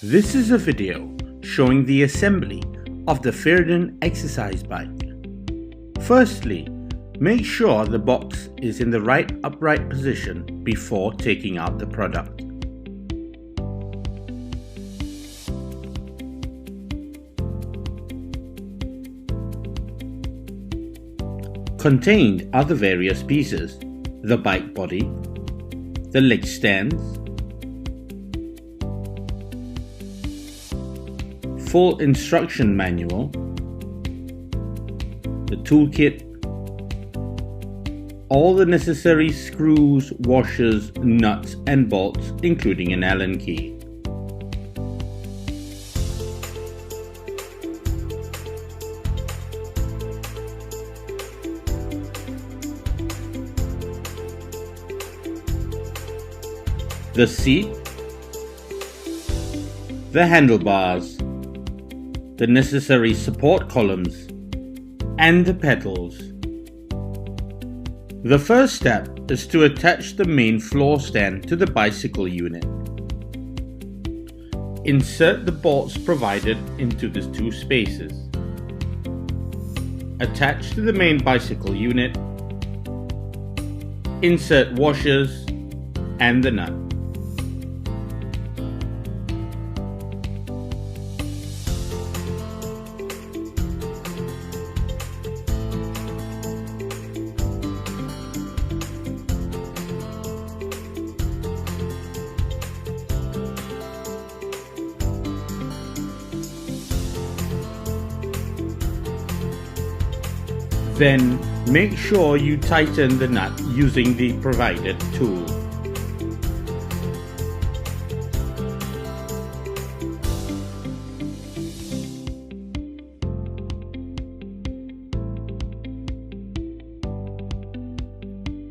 This is a video showing the assembly of the Firden exercise bike. Firstly, make sure the box is in the right upright position before taking out the product. Contained are the various pieces: the bike body, the leg stands, full instruction manual, the toolkit, all the necessary screws, washers, nuts and bolts, including an Allen key. The seat, the handlebars, the necessary support columns, and the pedals. The first step is to attach the main floor stand to the bicycle unit. Insert the bolts provided into the two spaces. Attach to the main bicycle unit. Insert washers and the nut. Then make sure you tighten the nut using the provided tool.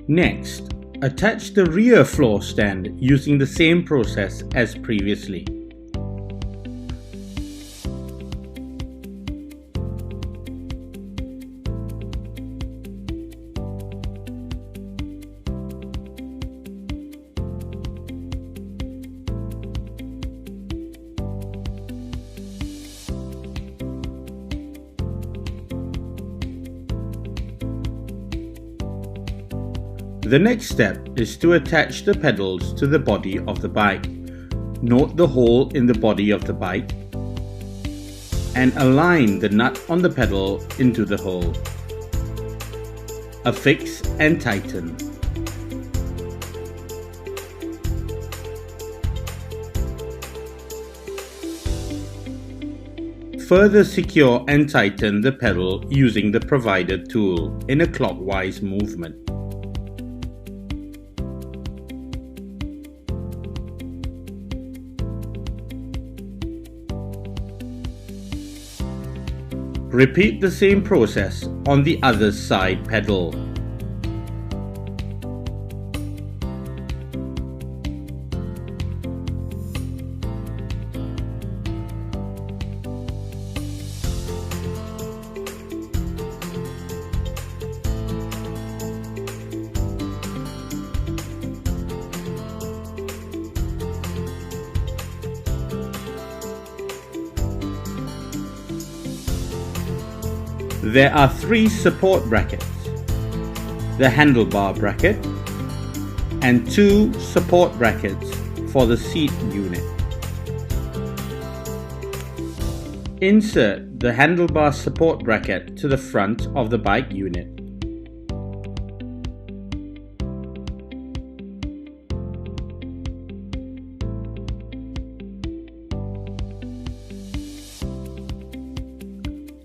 Next, attach the rear floor stand using the same process as previously. The next step is to attach the pedals to the body of the bike. Note the hole in the body of the bike and align the nut on the pedal into the hole. Affix and tighten. Further secure and tighten the pedal using the provided tool in a clockwise movement. Repeat the same process on the other side pedal. There are three support brackets: the handlebar bracket and two support brackets for the seat unit. Insert the handlebar support bracket to the front of the bike unit.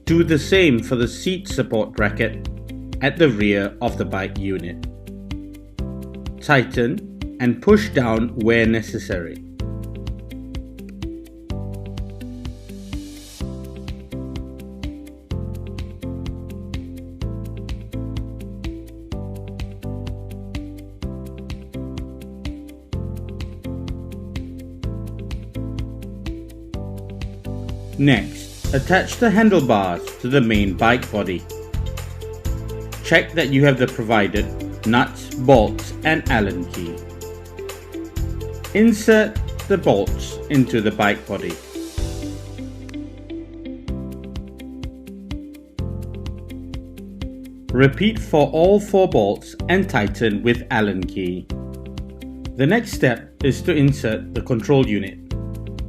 Do the same for the seat support bracket at the rear of the bike unit. Tighten and push down where necessary. Next, attach the handlebars to the main bike body. Check that you have the provided nuts, bolts and Allen key. Insert the bolts into the bike body. Repeat for all 4 bolts and tighten with Allen key. The next step is to insert the control unit.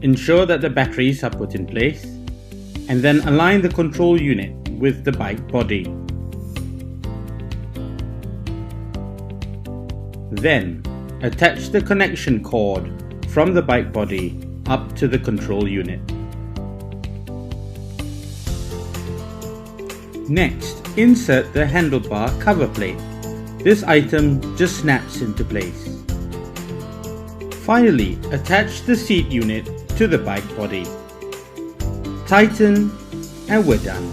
Ensure that the batteries are put in place, and then align the control unit with the bike body. Then, attach the connection cord from the bike body up to the control unit. Next, insert the handlebar cover plate. This item just snaps into place. Finally, attach the seat unit to the bike body. Tighten and we're done.